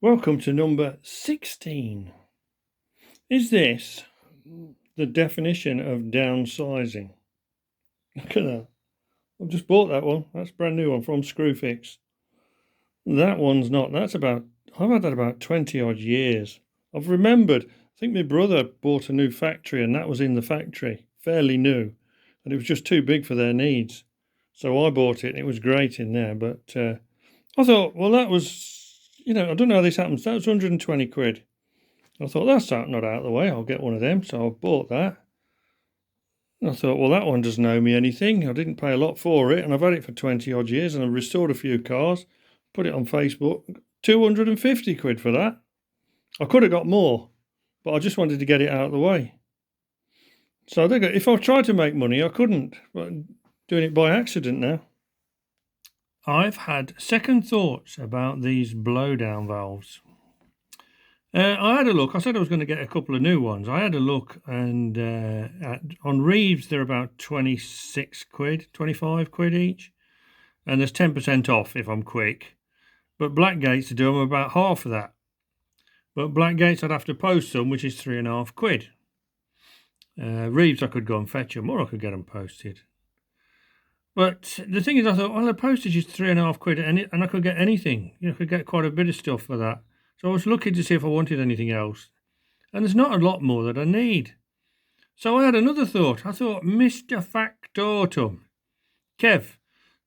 Welcome to number 16. Is this the definition of downsizing? Look at that. I've just bought that one. That's a brand new one from Screwfix. That one's not. I've had that about 20 odd years. I've remembered, I think my brother bought a new factory and that was in the factory, fairly new. And it was just too big for their needs. So I bought it and it was great in there. But I thought, well, that was, I don't know how this happens. That was 120 quid. I thought, that's not out of the way. I'll get one of them. So I bought that. And I thought, well, that one doesn't owe me anything. I didn't pay a lot for it. And I've had it for 20 odd years and I've restored a few cars. Put it on Facebook. 250 quid for that. I could have got more, but I just wanted to get it out of the way. So if I tried to make money, I couldn't. But I'm doing it by accident now. I've had second thoughts about these blowdown valves. I had a look. I said I was going to get a couple of new ones. I had a look, and on Reeves they're about 26 quid, 25 quid each, and there's 10% off if I'm quick. But Blackgates to do them about half of that. But Blackgates I'd have to post some, which is 3.5 quid. Reeves I could go and fetch them, or I could get them posted. But the thing is, I thought, well, the postage is 3.5 quid, and I could get anything. I could get quite a bit of stuff for that. So I was looking to see if I wanted anything else. And there's not a lot more that I need. So I had another thought. I thought, Mr. Factotum, Kev,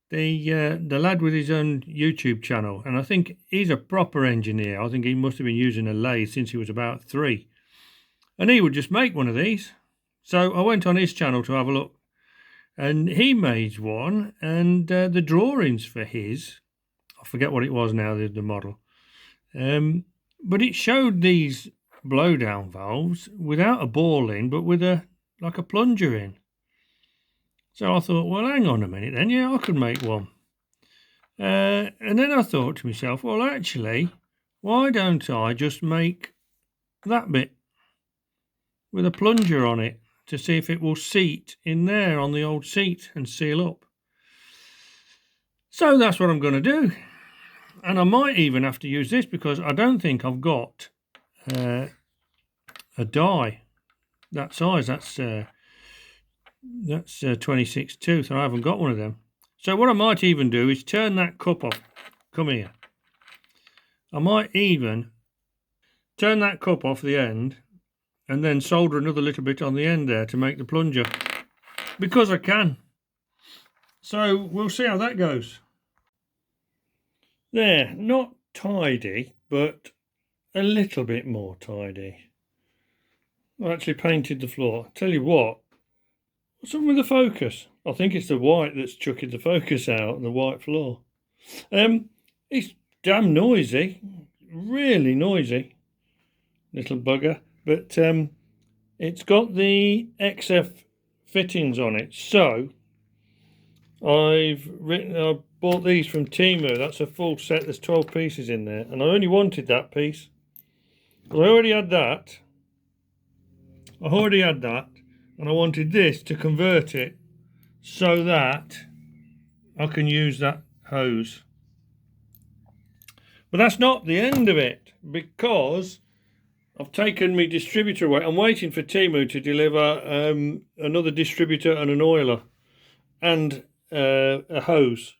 the lad with his own YouTube channel, and I think he's a proper engineer. I think he must have been using a lathe since he was about 3. And he would just make one of these. So I went on his channel to have a look. And he made one, and the drawings for his, I forget what it was now, the model. But it showed these blowdown valves without a ball in, but with like a plunger in. So I thought, well, hang on a minute then. Yeah, I could make one. And then I thought to myself, well, actually, why don't I just make that bit with a plunger on it to see if it will seat in there on the old seat and seal up. So that's what I'm going to do. And I might even have to use this because I don't think I've got a die that size. That's 26 tooth. I haven't got one of them. So what I might even do is turn that cup off. Come here. I might even turn that cup off the end and then solder another little bit on the end there to make the plunger, because I can. So we'll see how that goes. There, not tidy, but a little bit more tidy. I actually painted the floor. Tell you what, what's wrong with the focus? I think it's the white that's chucking the focus out, the white floor. It's damn noisy, really noisy, little bugger. But it's got the XF fittings on it. So I bought these from Temu. That's a full set. There's 12 pieces in there. And I only wanted that piece. I already had that. And I wanted this to convert it so that I can use that hose. But that's not the end of it, because I've taken my distributor away. I'm waiting for Temu to deliver another distributor and an oiler and a hose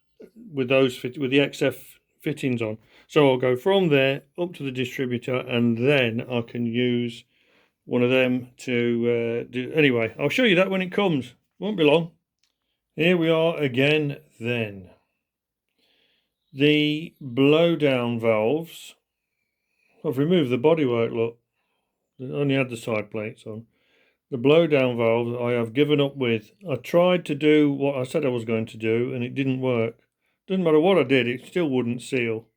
with the XF fittings on. So I'll go from there up to the distributor, and then I can use one of them to do. Anyway, I'll show you that when it comes. Won't be long. Here we are again then. The blowdown valves. I've removed the bodywork, look. I only had the side plates on. The blowdown valves I have given up with. I tried to do what I said I was going to do and it didn't work. Doesn't matter what I did, it still wouldn't seal.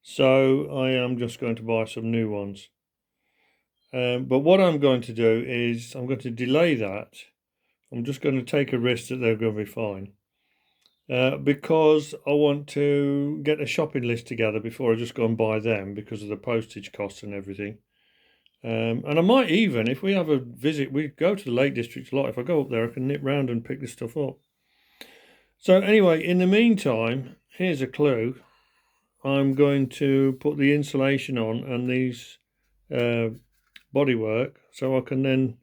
So I am just going to buy some new ones. But what I'm going to do is I'm going to delay that. I'm just going to take a risk that they're going to be fine. Because I want to get a shopping list together before I just go and buy them because of the postage costs and everything. And I might even, if we have a visit, we go to the Lake District a lot. If I go up there, I can nip round and pick this stuff up. So anyway, in the meantime, here's a clue. I'm going to put the insulation on and these bodywork, so I can then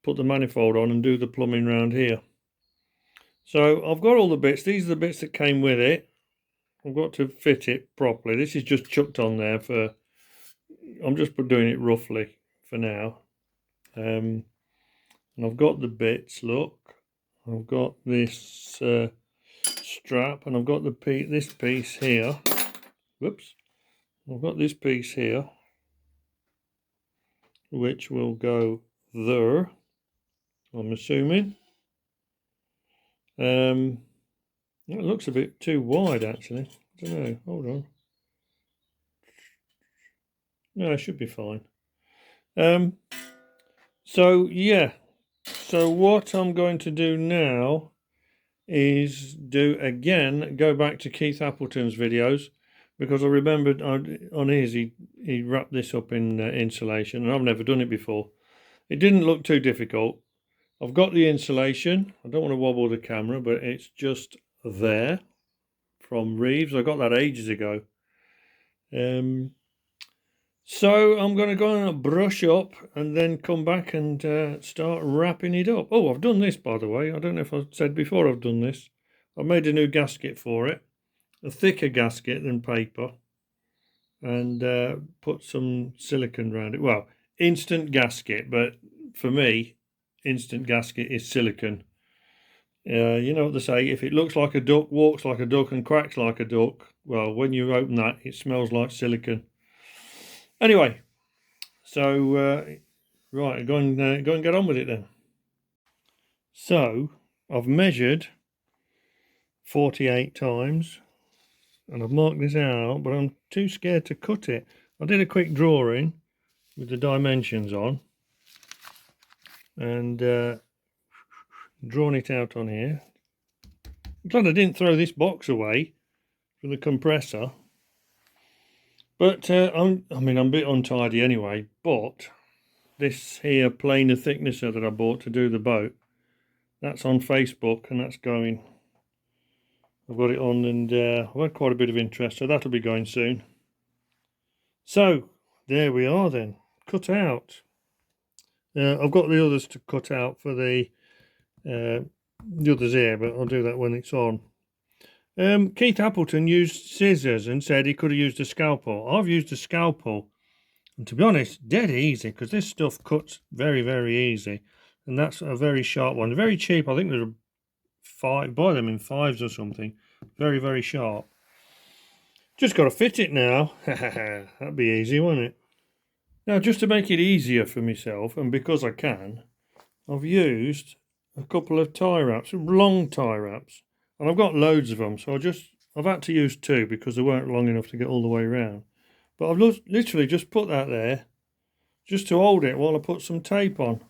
put the manifold on and do the plumbing round here. So I've got all the bits. These are the bits that came with it. I've got to fit it properly. This is just chucked on there for, I'm just doing it roughly for now. And I've got the bits, look. I've got this strap, and I've got this piece here. Whoops. I've got this piece here, which will go there, I'm assuming. It looks a bit too wide, actually. I don't know. Hold on. No, it should be fine. So yeah. So what I'm going to do now is go back to Keith Appleton's videos, because I remembered on his he wrapped this up in insulation, and I've never done it before. It didn't look too difficult. I've got the insulation. I don't want to wobble the camera, but it's just there from Reeves. I got that ages ago. So I'm going to go and brush up and then come back and start wrapping it up. Oh, I've done this, by the way. I don't know if I said before I've done this. I've made a new gasket for it, a thicker gasket than paper, and put some silicone around it. Well, instant gasket, but for me, instant gasket is silicone. You know what they say, if it looks like a duck, walks like a duck, and quacks like a duck, well, when you open that, it smells like silicone. Anyway, so right, go and get on with it then. So I've measured 48 times, and I've marked this out, but I'm too scared to cut it. I did a quick drawing with the dimensions on, and drawn it out on here. I'm glad I didn't throw this box away for the compressor. But I'm a bit untidy anyway, but this here planer thicknesser that I bought to do the boat, that's on Facebook, and that's going. I've got it on, and I've had quite a bit of interest, so that'll be going soon. So there we are then, cut out. I've got the others to cut out for the others here, but I'll do that when it's on. Keith Appleton used scissors and said he could have used a scalpel. I've used a scalpel, and to be honest, dead easy, because this stuff cuts very, very easy, and that's a very sharp one. Very cheap. I think there's buy them in 5s or something. Very, very sharp. Just got to fit it now. That'd be easy, won't it? Now, just to make it easier for myself, and because I can, I've used a couple of tie wraps, long tie wraps, and I've got loads of them, so I've had to use 2 because they weren't long enough to get all the way around. But I've literally just put that there just to hold it while I put some tape on.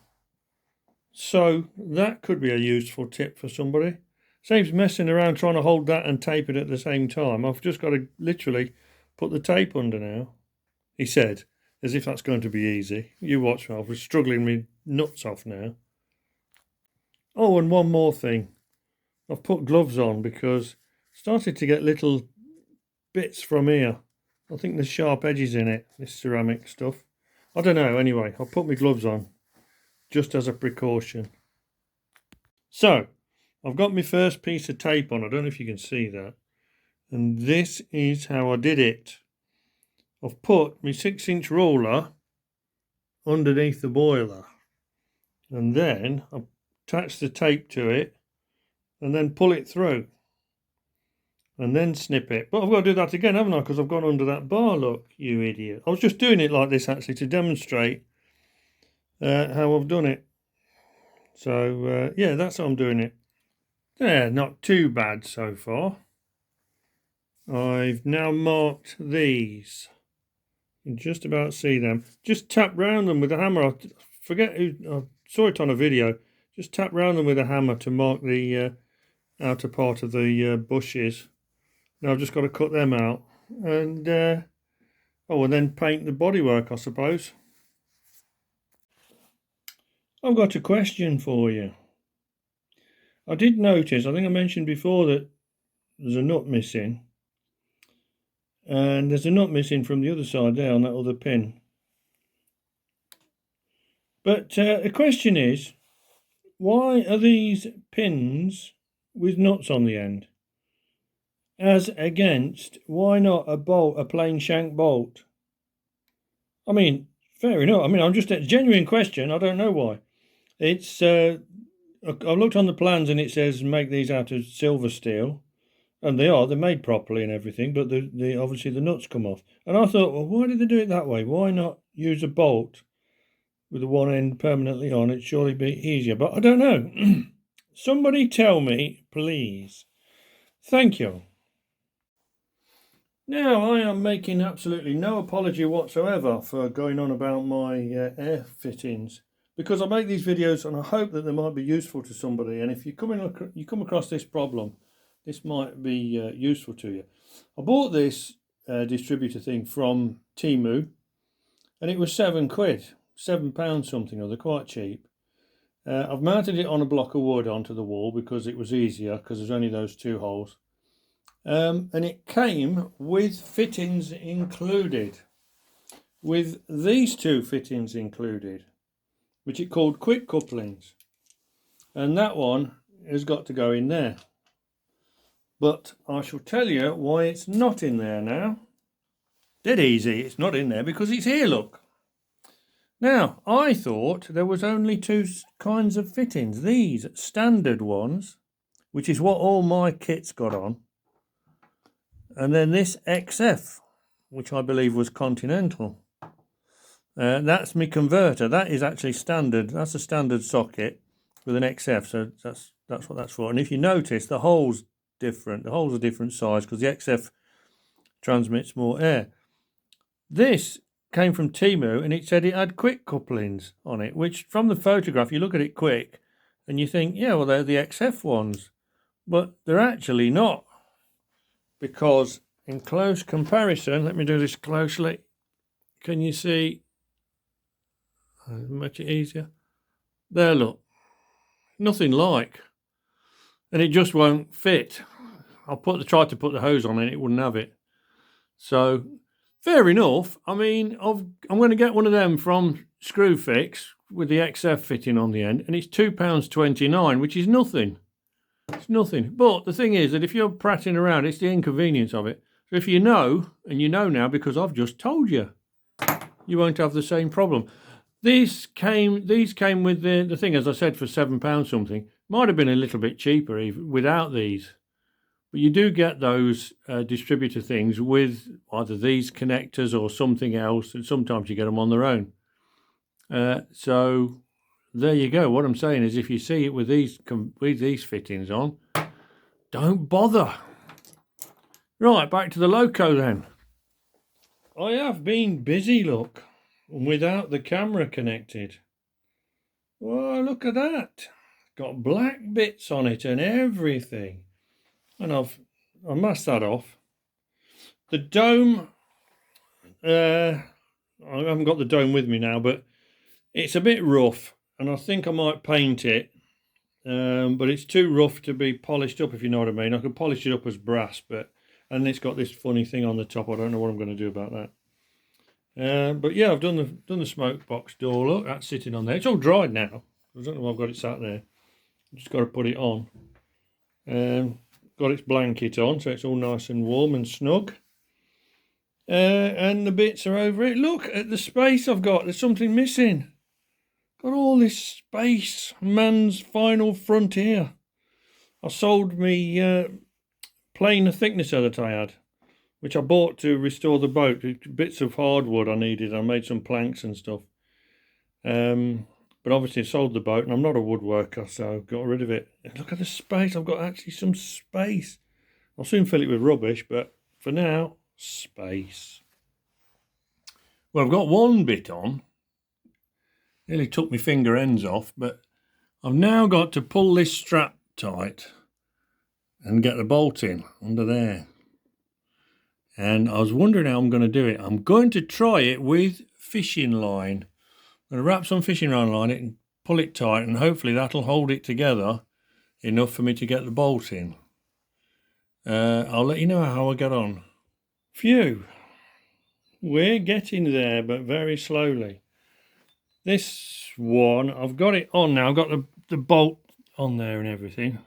So that could be a useful tip for somebody. Saves messing around trying to hold that and tape it at the same time. I've just got to literally put the tape under now, he said, as if that's going to be easy. You watch me, I was struggling me nuts off now. Oh, and one more thing. I've put gloves on because I started to get little bits from here. I think there's sharp edges in it, this ceramic stuff. I don't know, anyway, I'll put my gloves on just as a precaution. So, I've got my first piece of tape on. I don't know if you can see that. And this is how I did it. I've put my 6-inch roller underneath the boiler. And then I attach the tape to it and then pull it through. And then snip it. But I've got to do that again, haven't I? Because I've gone under that bar, look, you idiot. I was just doing it like this, actually, to demonstrate how I've done it. So, yeah, that's how I'm doing it. Yeah, not too bad so far. I've now marked these. You can just about see them. Just tap round them with a hammer. I forget who, I saw it on a video. Just tap round them with a hammer to mark the outer part of the bushes. Now I've just got to cut them out. And, and then paint the bodywork, I suppose. I've got a question for you. I did notice, I think I mentioned before, that there's a nut missing. And there's a nut missing from the other side there on that other pin. But the question is, why are these pins with nuts on the end? As against, why not a bolt, a plain shank bolt? I mean, fair enough. I mean, I'm just a genuine question. I don't know why. It's I looked on the plans and it says make these out of silver steel, and they're made properly and everything, but the obviously the nuts come off. And I thought, well, why did they do it that way? Why not use a bolt with the one end permanently on? It'd surely be easier, but I don't know. Somebody tell me, please. Thank you. Now, I am making absolutely no apology whatsoever for going on about my air fittings, because I make these videos and I hope that they might be useful to somebody. And if you come across this problem, this might be useful to you. I bought this distributor thing from Temu, and it was £7, £7 something or other, quite cheap. I've mounted it on a block of wood onto the wall because it was easier, because there's only those two holes. And it came with fittings included, with these two fittings included, which it called quick couplings, and that one has got to go in there. But I shall tell you why it's not in there now. Dead easy, it's not in there because it's here, look. Now, I thought there was only two kinds of fittings, these standard ones, which is what all my kit's got on, and then this XF, which I believe was Continental. That's my converter. That is actually standard. That's a standard socket with an XF, so that's what that's for. And if you notice, the hole's different. The holes are different size because the XF transmits more air. This came from Temu, and it said it had quick couplings on it, which from the photograph, you look at it quick, and you think, yeah, well, they're the XF ones. But they're actually not, because in close comparison, let me do this closely. Can you see? Much easier. There, look. Nothing like. And it just won't fit. Tried to put the hose on and it wouldn't have it. So, fair enough. I mean, I'm going to get one of them from Screwfix with the XF fitting on the end, and it's £2.29, which is nothing. It's nothing. But the thing is that if you're prattling around, it's the inconvenience of it. So if you know, and you know now because I've just told you, you won't have the same problem. These came with the thing, as I said, for £7 something. Might have been a little bit cheaper even without these. But you do get those distributor things with either these connectors or something else, and sometimes you get them on their own. So there you go. What I'm saying is, if you see it with these fittings on, don't bother. Right, back to the loco then. I have been busy, look, without the camera connected. Well, look at that. Got black bits on it and everything. And I masked that off. The dome, I haven't got the dome with me now, but it's a bit rough, and I think I might paint it. But it's too rough to be polished up, if you know what I mean. I could polish it up as brass, and it's got this funny thing on the top. I don't know what I'm going to do about that. But yeah, I've done the smoke box door. Look, that's sitting on there. It's all dried now. I don't know why I've got it sat there. Just got to put it on. Got its blanket on, so it's all nice and warm and snug. And the bits are over it. Look at the space I've got. There's something missing. Got all this space. Man's final frontier. I sold me planer thicknesser that I had, which I bought to restore the boat. Bits of hardwood I needed. I made some planks and stuff. But obviously I sold the boat, and I'm not a woodworker, so got rid of it. And look at the space. I've got actually some space. I'll soon fill it with rubbish, but for now, space. Well, I've got one bit on. Nearly took my finger ends off, but I've now got to pull this strap tight and get the bolt in under there. And I was wondering how I'm going to do it. I'm going to try it with fishing line. I'm going to wrap some fishing line on it and pull it tight, and hopefully that'll hold it together enough for me to get the bolt in. I'll let you know how I get on. Phew. We're getting there, but very slowly. This one, I've got it on now. I've got the bolt on there and everything.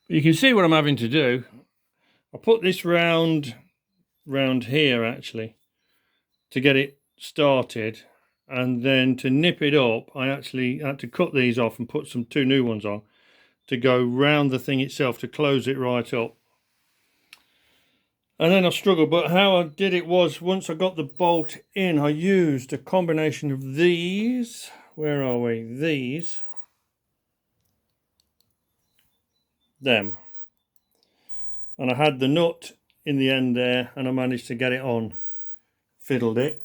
But you can see what I'm having to do. I put this round here actually to get it started, and then to nip it up I actually had to cut these off and put some 2 new ones on to go round the thing itself to close it right up. And then I struggled, but how I did it was, once I got the bolt in, I used a combination of these. Where are we? These. Them. And I had the nut in the end there, and I managed to get it on. Fiddled it.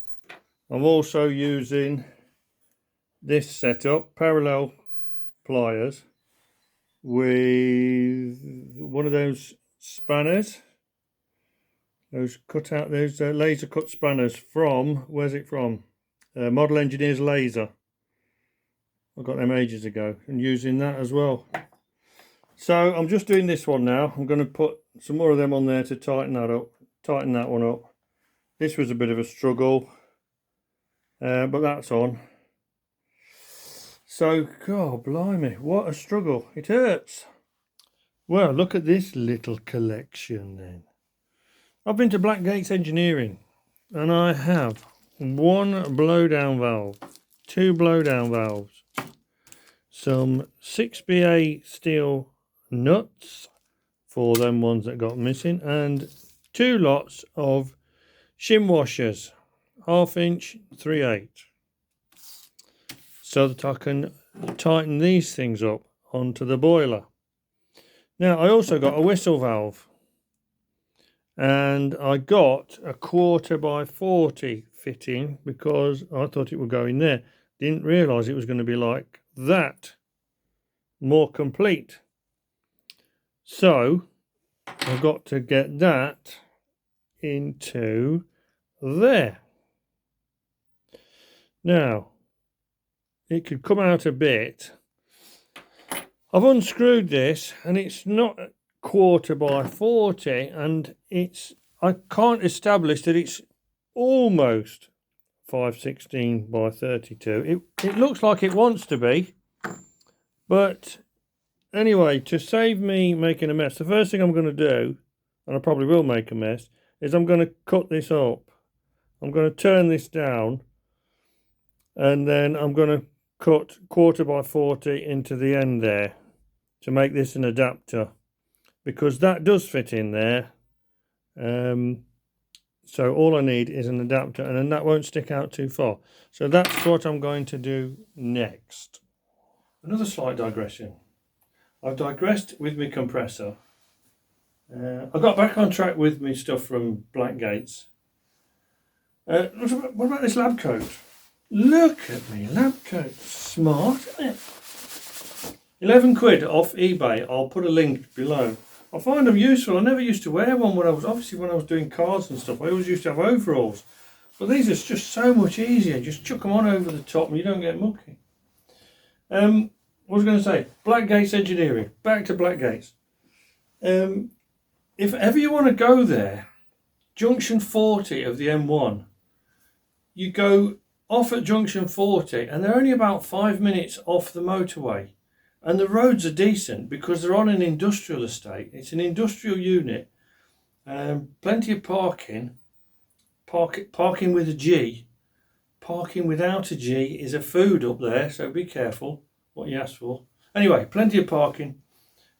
I'm also using this setup, parallel pliers, with one of those spanners. Those laser cut spanners from, where's it from? Model Engineers Laser. I got them ages ago, and using that as well. So I'm just doing this one now. I'm going to put some more of them on there to tighten that up, tighten that one up. This was a bit of a struggle, but that's on. So, God blimey, what a struggle. It hurts. Well, look at this little collection then. I've been to Blackgates Engineering, and I have 1 blowdown valve, 2 blowdown valves, some 6BA steel nuts for them ones that got missing, and 2 lots of shim washers, 1/2 inch, 3/8, so that I can tighten these things up onto the boiler. Now I also got a whistle valve, and I got a 1/4 by 40 fitting because I thought it would go in there. Didn't realise it was going to be like that, more complete. So I've got to get that into there. Now it could come out a bit. I've unscrewed this, and it's not 1/4 by 40, and I can't establish that it's almost 5/16 by 32. It looks like it wants to be, but anyway, to save me making a mess, the first thing I'm going to do, and I probably will make a mess, is I'm going to cut this up. I'm going to turn this down, and then I'm going to cut 1/4 by 40 into the end there to make this an adapter, because that does fit in there. So all I need is an adapter, and then that won't stick out too far. So that's what I'm going to do next. Another slight digression. I've digressed with my compressor. I got back on track with my stuff from Blackgates. What about this lab coat? Look at me lab coat. Smart, isn't it? 11 quid off eBay. I'll put a link below. I find them useful. I never used to wear one when I was doing cars and stuff. I always used to have overalls. But these are just so much easier. Just chuck them on over the top and you don't get mucky. What was I going to say? Blackgates Engineering. Back to Blackgates. If ever you want to go there, junction 40 of the M1, you go off at junction 40 and they're only about 5 minutes off the motorway. And the roads are decent because they're on an industrial estate. It's an industrial unit. Plenty of parking. Parking with a G. Parking without a G is a food up there, so be careful what you ask for. Anyway, plenty of parking.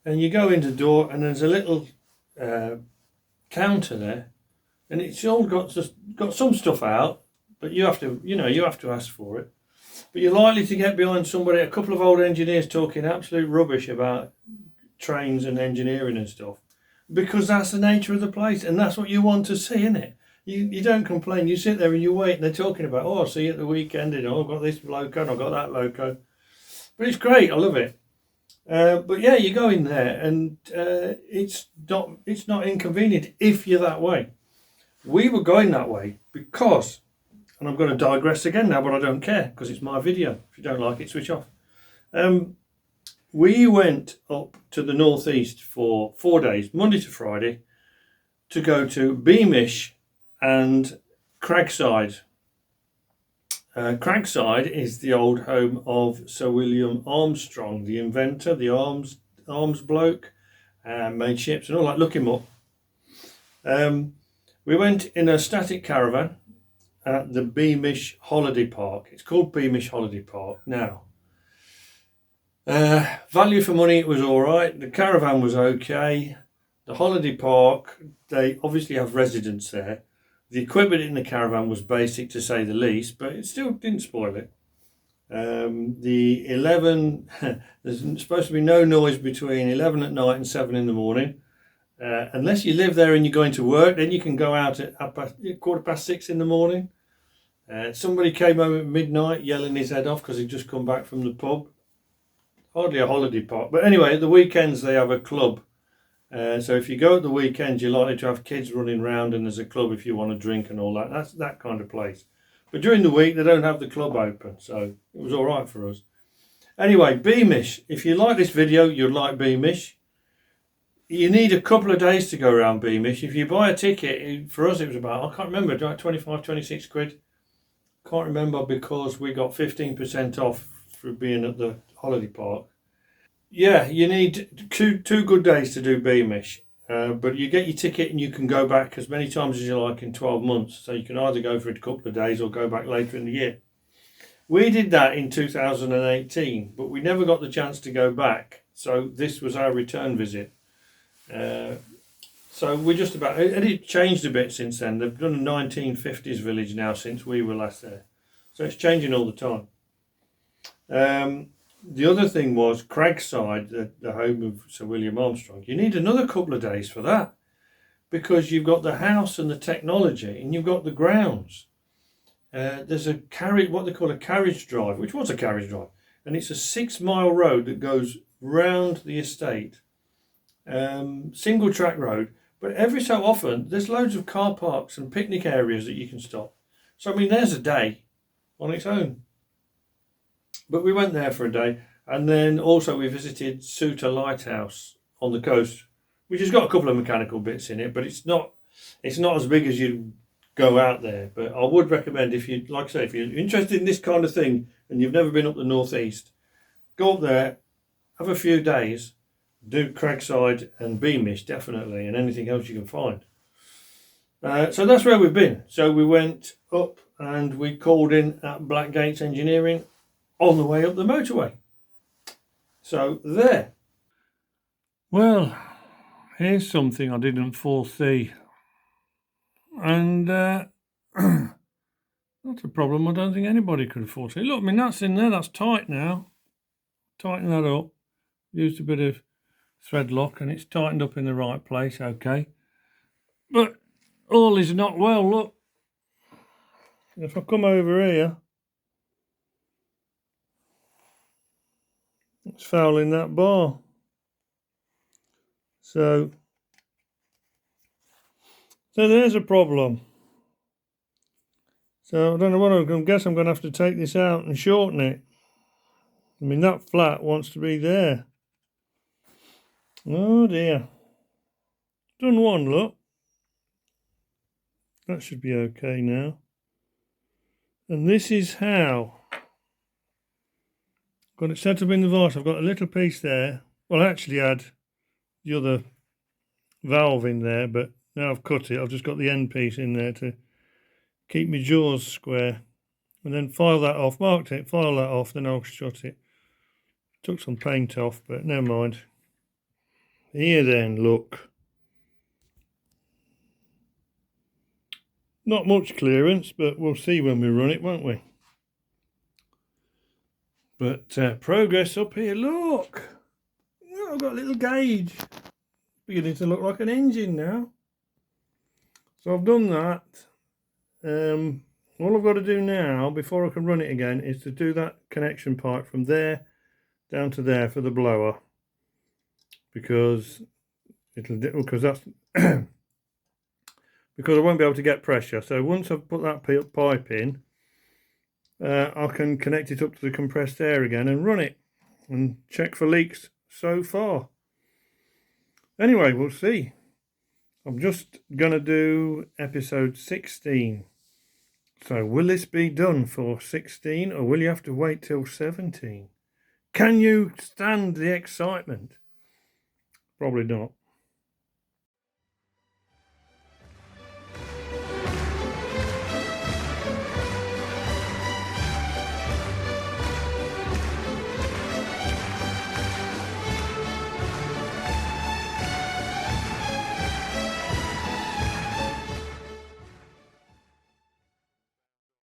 And you go into the door and there's a little counter there. And it's all got some stuff out, but you have to ask for it. But you're likely to get behind somebody, a couple of old engineers talking absolute rubbish about trains and engineering and stuff, because that's the nature of the place and that's what you want to see, isn't it? You don't complain, you sit there and you wait and they're talking about, oh, I'll see you at the weekend, and oh, I've got this loco and I've got that loco. But it's great, I love it. But yeah, you go in there and it's not inconvenient if you're that way. We were going that way because, and I'm going to digress again now, but I don't care because it's my video. If you don't like it, switch off. We went up to the northeast for 4 days, Monday to Friday, to go to Beamish and Cragside. Cragside is the old home of Sir William Armstrong, the inventor, the arms bloke, made ships and all that. Look him up. We went in a static caravan at the Beamish Holiday Park. It's called Beamish Holiday Park now. Value for money, it was all right. The caravan was okay. The holiday park, they obviously have residents there. The equipment in the caravan was basic to say the least, but it still didn't spoil it. The 11, there's supposed to be no noise between 11 at night and 7 in the morning. Unless you live there and you're going to work, then you can go out at 6:15 in the morning. Somebody came home at midnight yelling his head off because he'd just come back from the pub. Hardly a holiday park. But anyway, at the weekends they have a club. So if you go at the weekends, you're likely to have kids running around and there's a club if you want to drink and all that. That's that kind of place. But during the week, they don't have the club open. So it was all right for us. Anyway, Beamish. If you like this video, you'll like Beamish. You need a couple of days to go around Beamish. If you buy a ticket, for us it was about, I can't remember, like 25, 26 quid. Can't remember because we got 15% off for being at the holiday park. Yeah, you need two good days to do Beamish. But you get your ticket and you can go back as many times as you like in 12 months. So you can either go for a couple of days or go back later in the year. We did that in 2018, but we never got the chance to go back. So this was our return visit. So we're just about, and it changed a bit since then. They've done a 1950s village now since we were last there. So it's changing all the time. The other thing was Cragside, the home of Sir William Armstrong. You need another couple of days for that because you've got the house and the technology and you've got the grounds. There's a what they call a carriage drive, which was a carriage drive, and it's a 6-mile road that goes round the estate. Single track road, but every so often there's loads of car parks and picnic areas that you can stop. So I mean, there's a day on its own. But we went there for a day, and then also we visited Suter Lighthouse on the coast, which has got a couple of mechanical bits in it, but it's not as big as you go out there. But I would recommend, if you like I say, if you're interested in this kind of thing and you've never been up the northeast, go up there, have a few days, do Cragside and Beamish definitely, and anything else you can find. So that's where we've been. So we went up and we called in at Blackgates Engineering on the way up the motorway. So there. Well, here's something I didn't foresee. And not a problem I don't think anybody could foresee. Look, I mean, that's in there, that's tight now. Tighten that up. Used a bit of thread lock and it's tightened up in the right place, okay. But all is not well, look. If I come over here, it's fouling that bar. So there's a problem. So I don't know what I'm going to guess. I'm going to have to take this out and shorten it. I mean, that flat wants to be there. Oh dear. Done one, look. That should be okay now. And this is how. Got it set up in the vise. I've got a little piece there. Well, I actually had the other valve in there, but now I've cut it. I've just got the end piece in there to keep my jaws square. And then file that off. Marked it, file that off, then I'll shut it. Took some paint off, but never mind. Here then, look. Not much clearance, but we'll see when we run it, won't we? But progress up here, look. Oh, I've got a little gauge. Beginning to look like an engine now. So I've done that. All I've got to do now, before I can run it again, is to do that connection pipe from there down to there for the blower. Because that's because I won't be able to get pressure. So once I've put that pipe in, I can connect it up to the compressed air again and run it and check for leaks so far. Anyway, we'll see. I'm just going to do episode 16. So will this be done for 16 or will you have to wait till 17? Can you stand the excitement? Probably not.